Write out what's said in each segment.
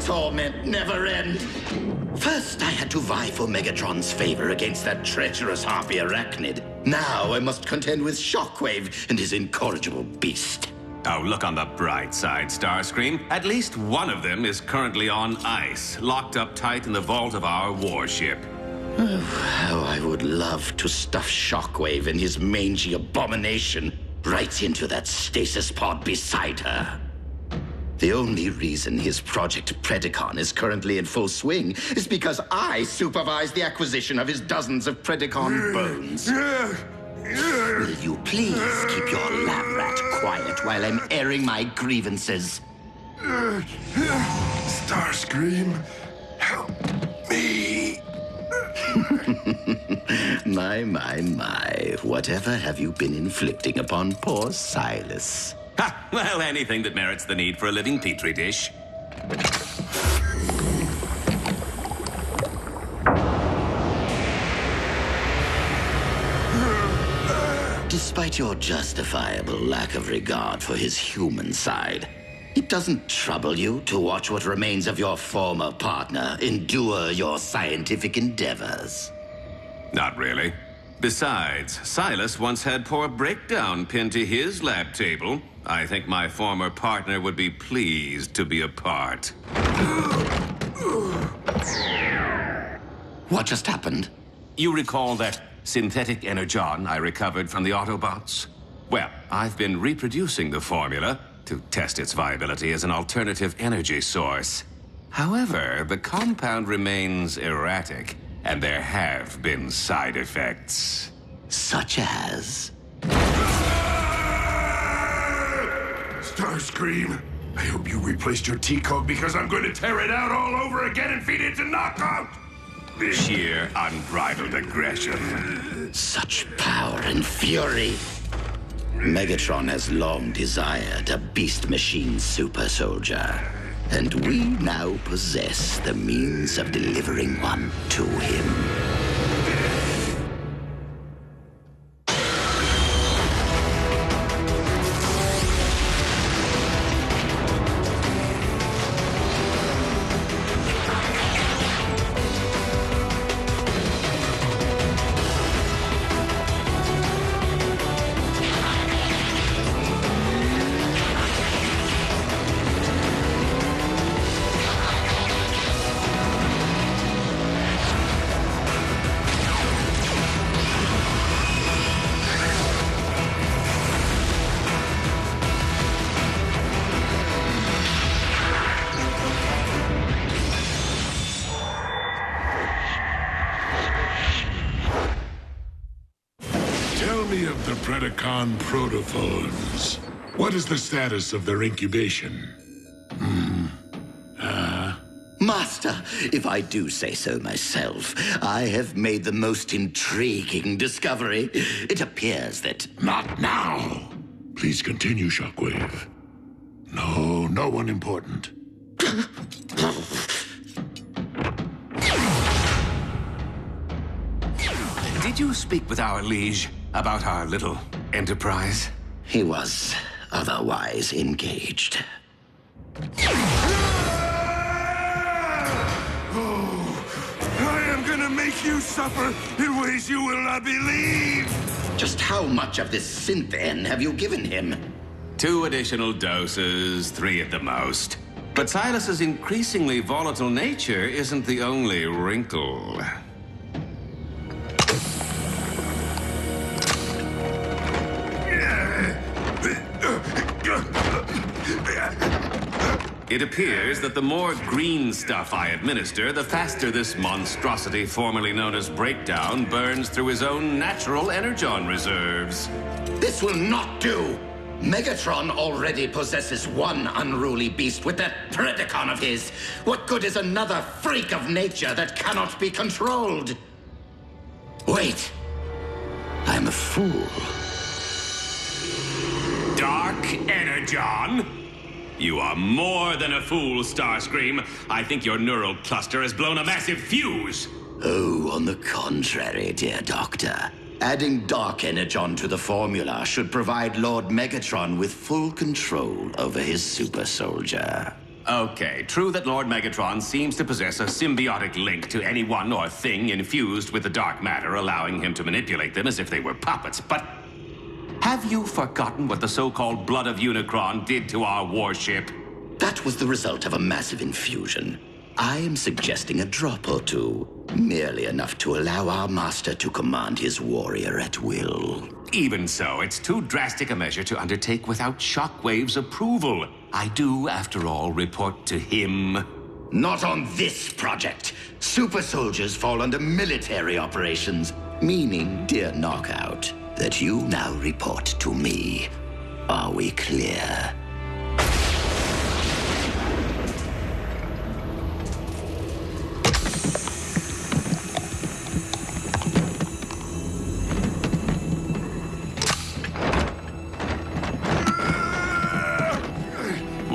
torment never end? First, I had to vie for Megatron's favor against that treacherous harpy arachnid. Now I must contend with Shockwave and his incorrigible beast. Oh, look on the bright side, Starscream. At least one of them is currently on ice, locked up tight in the vault of our warship. Oh, how I would love to stuff Shockwave and his mangy abomination right into that stasis pod beside her. The only reason his Project Predacon is currently in full swing is because I supervise the acquisition of his dozens of Predacon bones. Will you please keep your lab rat quiet while I'm airing my grievances? Starscream, help me. My. Whatever have you been inflicting upon poor Silas? Ha! Well, anything that merits the need for a living petri dish. Despite your justifiable lack of regard for his human side, it doesn't trouble you to watch what remains of your former partner endure your scientific endeavors. Not really. Besides, Silas once had poor Breakdown pinned to his lab table. I think my former partner would be pleased to be a part. What just happened? You recall that synthetic energon I recovered from the Autobots? Well, I've been reproducing the formula to test its viability as an alternative energy source. However, the compound remains erratic, and there have been side effects. Such as? Starscream, I hope you replaced your T-code because I'm going to tear it out all over again and feed it to Knockout! Sheer unbridled aggression. Such power and fury. Megatron has long desired a beast machine super soldier, and we now possess the means of delivering one to him. Tell me of the Predacon protophones. What is the status of their incubation? Master, if I do say so myself, I have made the most intriguing discovery. It appears that... Not now! Please continue, Shockwave. No one important. Did you speak with our liege about our little enterprise? He was otherwise engaged. I am gonna make you suffer in ways you will not believe! Just how much of this synth N have you given him? 2 additional doses, 3 at the most. But Silas's increasingly volatile nature isn't the only wrinkle. It appears that the more green stuff I administer, the faster this monstrosity formerly known as Breakdown burns through his own natural energon reserves. This will not do! Megatron already possesses one unruly beast with that Predacon of his. What good is another freak of nature that cannot be controlled? Wait. I'm a fool. Dark Energon? You are more than a fool, Starscream. I think your neural cluster has blown a massive fuse. Oh, on the contrary, dear Doctor. Adding Dark Energon to the formula should provide Lord Megatron with full control over his super soldier. Okay, true that Lord Megatron seems to possess a symbiotic link to anyone or thing infused with the dark matter, allowing him to manipulate them as if they were puppets, but have you forgotten what the so-called Blood of Unicron did to our warship? That was the result of a massive infusion. I am suggesting a drop or two, merely enough to allow our master to command his warrior at will. Even so, it's too drastic a measure to undertake without Shockwave's approval. I do, after all, report to him. Not on this project. Super soldiers fall under military operations, meaning, dear Knockout, that you now report to me. Are we clear?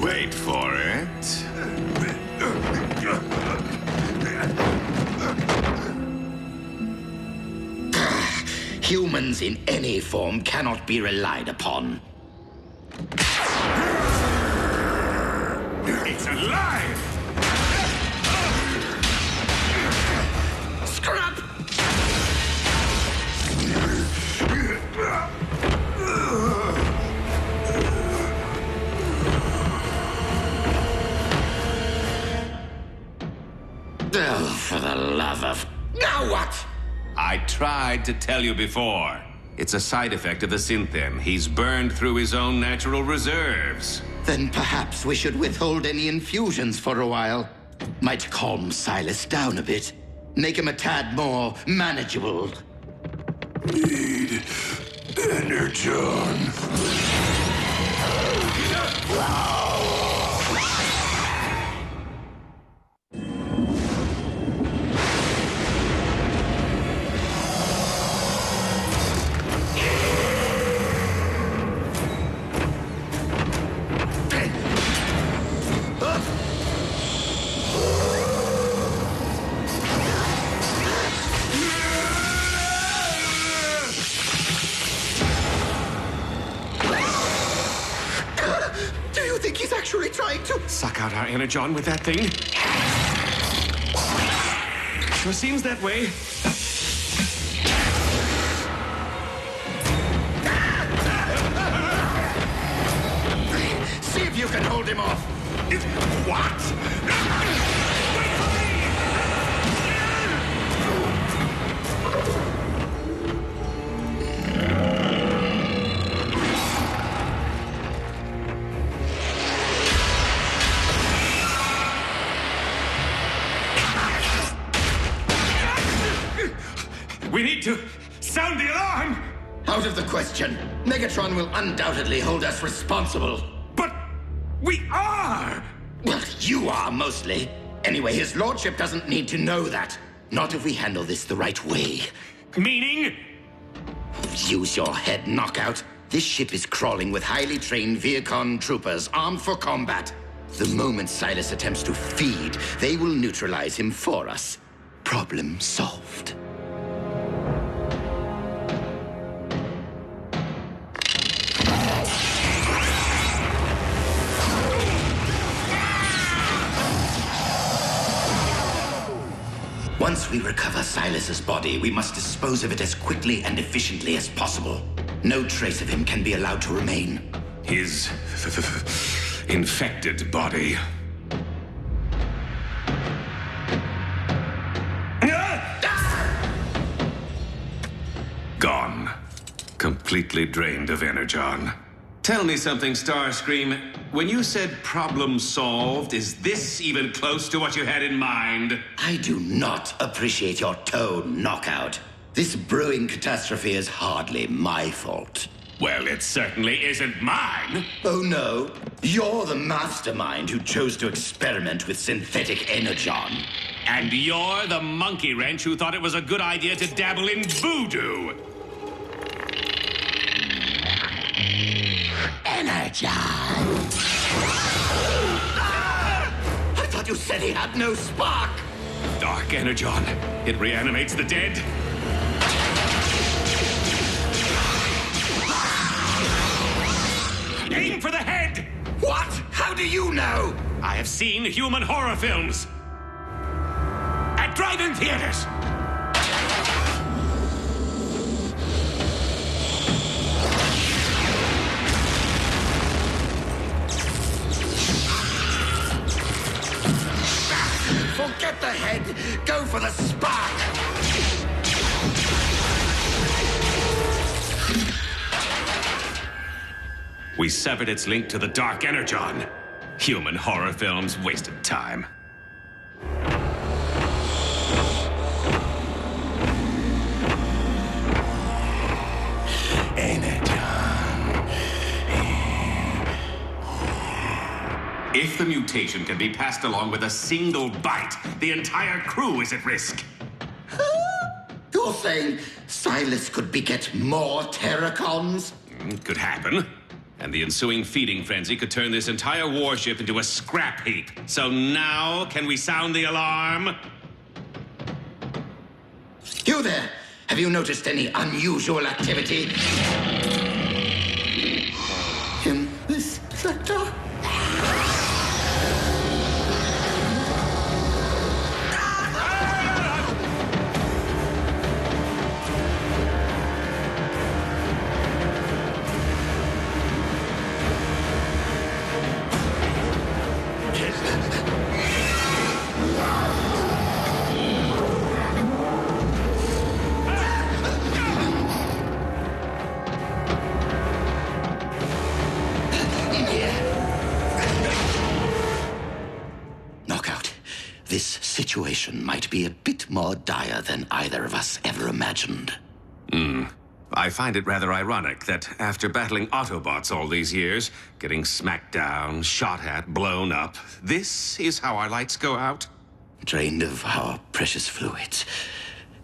Wait for it. Humans in any form cannot be relied upon. It's alive! Scrap! Oh, for the love of... Now what? I tried to tell you before. It's a side effect of the Synthem. He's burned through his own natural reserves. Then perhaps we should withhold any infusions for a while. Might calm Silas down a bit. Make him a tad more manageable. Need Energon. Do you think he's actually trying to... Suck out our energon with that thing? Sure seems that way. See if you can hold him off. What? We need to sound the alarm! Out of the question. Megatron will undoubtedly hold us responsible. But we are! Well, you are, mostly. Anyway, his lordship doesn't need to know that. Not if we handle this the right way. Meaning? Use your head, Knockout. This ship is crawling with highly trained Viacon troopers armed for combat. The moment Silas attempts to feed, they will neutralize him for us. Problem solved. Once we recover Silas's body, we must dispose of it as quickly and efficiently as possible. No trace of him can be allowed to remain. His infected body. Gone. Completely drained of energon. Tell me something, Starscream. When you said problem solved, is this even close to what you had in mind? I do not appreciate your tone, Knockout. This brewing catastrophe is hardly my fault. Well, it certainly isn't mine. Oh no, you're the mastermind who chose to experiment with synthetic energon. And you're the monkey wrench who thought it was a good idea to dabble in voodoo. Energon! I thought you said he had no spark! Dark energon. It reanimates the dead. Aim for the head! What? How do you know? I have seen human horror films at drive-in theaters. Forget the head. Go for the spark. We severed its link to the Dark Energon. Human horror films wasted time. If the mutation can be passed along with a single bite, the entire crew is at risk. You're saying Silas could beget more Terracons? Could happen. And the ensuing feeding frenzy could turn this entire warship into a scrap heap. So now, can we sound the alarm? You there! Have you noticed any unusual activity in this sector? This situation might be a bit more dire than either of us ever imagined. I find it rather ironic that after battling Autobots all these years, getting smacked down, shot at, blown up, this is how our lights go out? Drained of our precious fluids.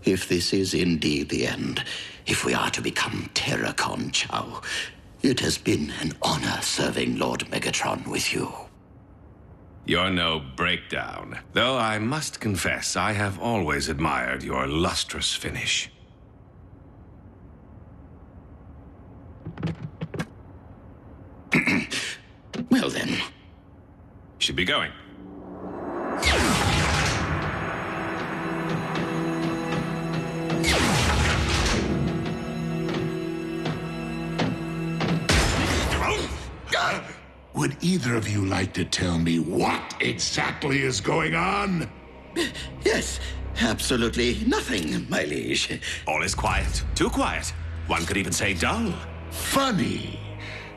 If this is indeed the end, if we are to become Terracon Chow, it has been an honor serving Lord Megatron with you. You're no breakdown. Though I must confess, I have always admired your lustrous finish. Well then. Should be going. Would either of you like to tell me what exactly is going on? Yes, absolutely nothing, my liege. All is quiet. Too quiet. One could even say dull. Funny,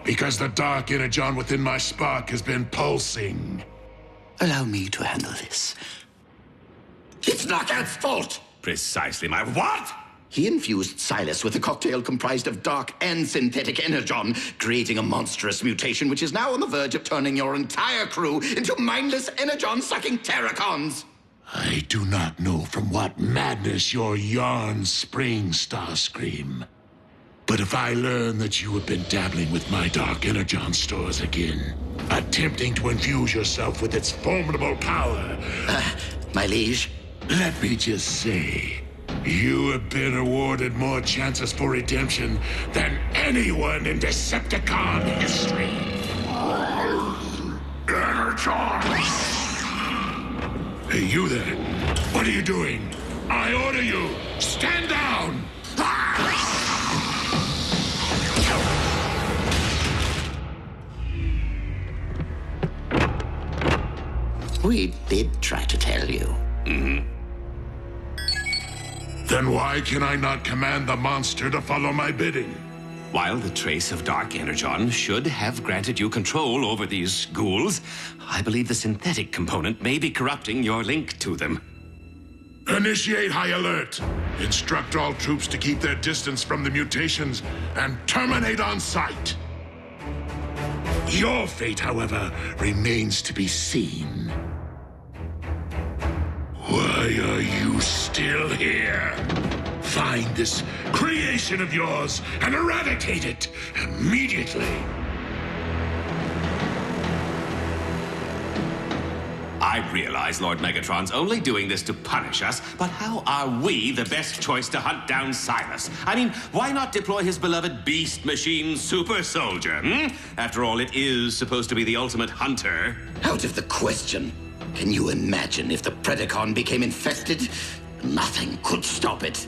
because the dark energon within my spark has been pulsing. Allow me to handle this. It's Knockout's fault! Precisely my what? He infused Silas with a cocktail comprised of dark and synthetic energon, creating a monstrous mutation which is now on the verge of turning your entire crew into mindless energon-sucking Terracons. I do not know from what madness your yarns spring, Starscream. But if I learn that you have been dabbling with my dark energon stores again, attempting to infuse yourself with its formidable power... my liege? Let me just say... you have been awarded more chances for redemption than anyone in Deceptacon history. Hey, you there. What are you doing? I order you. Stand down. We did try to tell you. Then why can I not command the monster to follow my bidding? While the trace of Dark Energon should have granted you control over these ghouls, I believe the synthetic component may be corrupting your link to them. Initiate high alert. Instruct all troops to keep their distance from the mutations and terminate on sight. Your fate, however, remains to be seen. Why are you still here? Find this creation of yours and eradicate it immediately. I I realize Lord Megatron's only doing this to punish us, but how are we the best choice to hunt down Silas? I mean, why not deploy his beloved beast machine super soldier, hmm? After all, it is supposed to be the ultimate hunter. Out of the question. Can you imagine if the Predacon became infected? Nothing could stop it.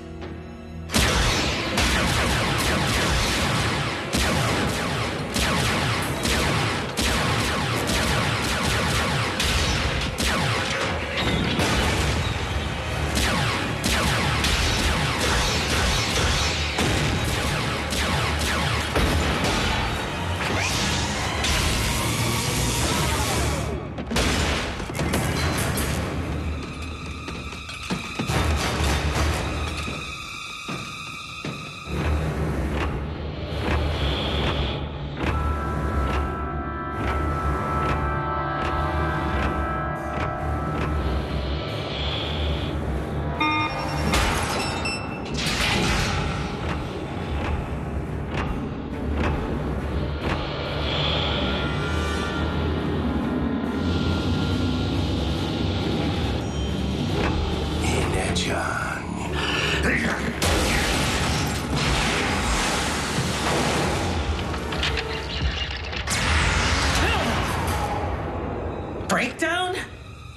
Breakdown?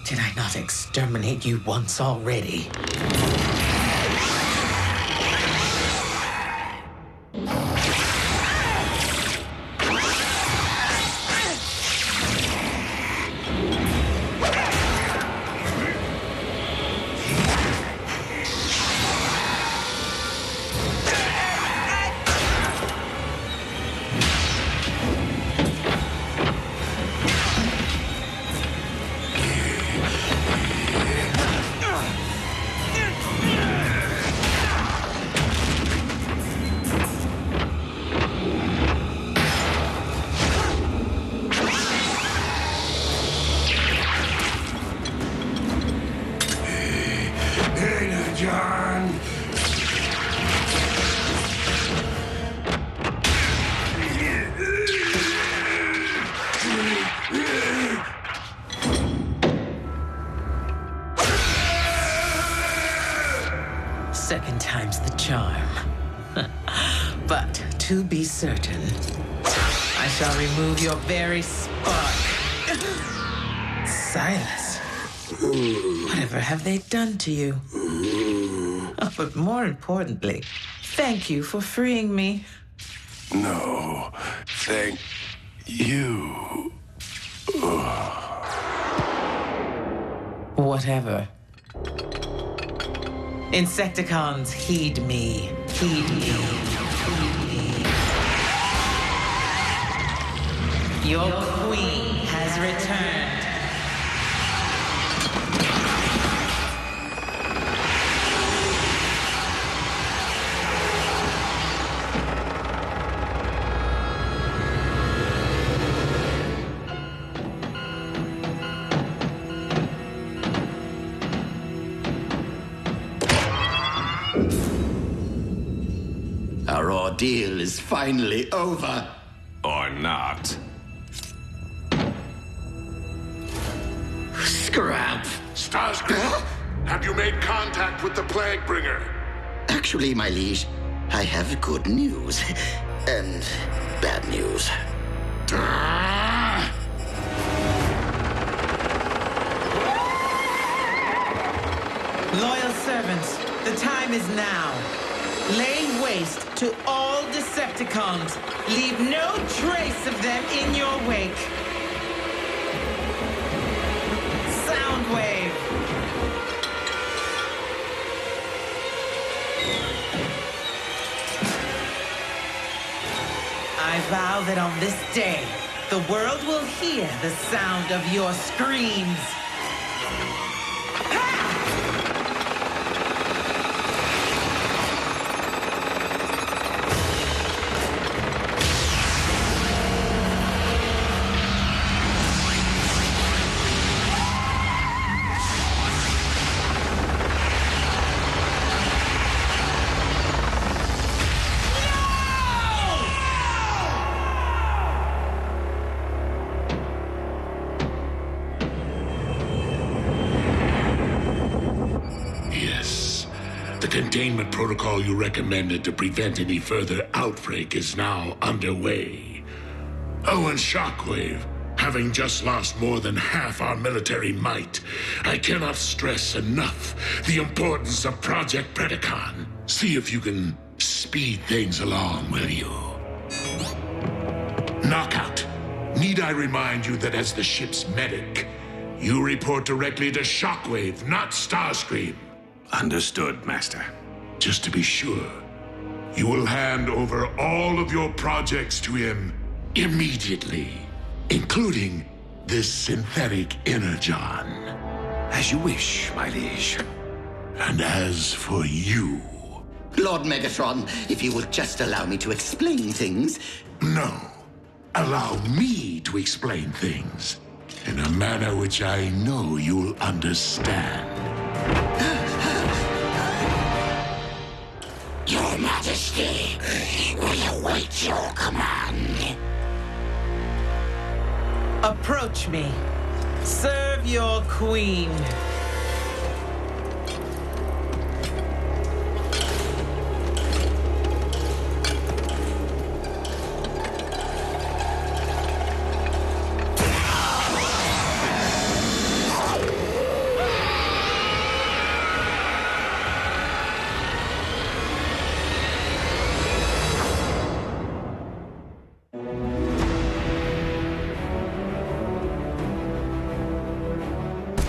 Did I not exterminate you once already? John! Second time's the charm. But to be certain, I shall remove your very spark. Silas, whatever have they done to you? Oh, but more importantly, thank you for freeing me. No, thank you. Whatever. Insecticons, heed me. Heed me. Heed me. Your queen has returned. Our ordeal is finally over. Or not. Scrap! Starscream, have you made contact with the Plaguebringer? Actually, my liege, I have good news. And bad news. Loyal servants, the time is now. Lay waste to all Decepticons. Leave no trace of them in your wake. Soundwave. I vow that on this day, the world will hear the sound of your screams. containment protocol you recommended to prevent any further outbreak is now underway. Oh, and Shockwave, having just lost more than half our military might, I cannot stress enough the importance of Project Predacon. See if you can speed things along, will you? Knockout, need I remind you that as the ship's medic, you report directly to Shockwave, not Starscream? Understood, Master. Just to be sure, you will hand over all of your projects to him immediately, including this synthetic energon. As you wish, my liege. And as for you... Lord Megatron, if you would just allow me to explain things. No. Allow me to explain things in a manner which I know you'll understand. Your Majesty, we await your command. Approach me. Serve your queen.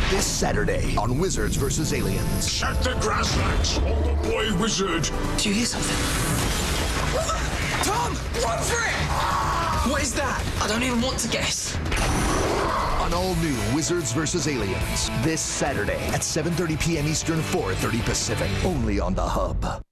This Saturday on Wizards vs. Aliens. Shut the grass rats, or the boy wizard. Do you hear something? Tom! Run for it! What is that? I don't even want to guess. An all-new Wizards vs. Aliens. This Saturday at 7:30 p.m. Eastern, 4:30 Pacific. Only on the Hub.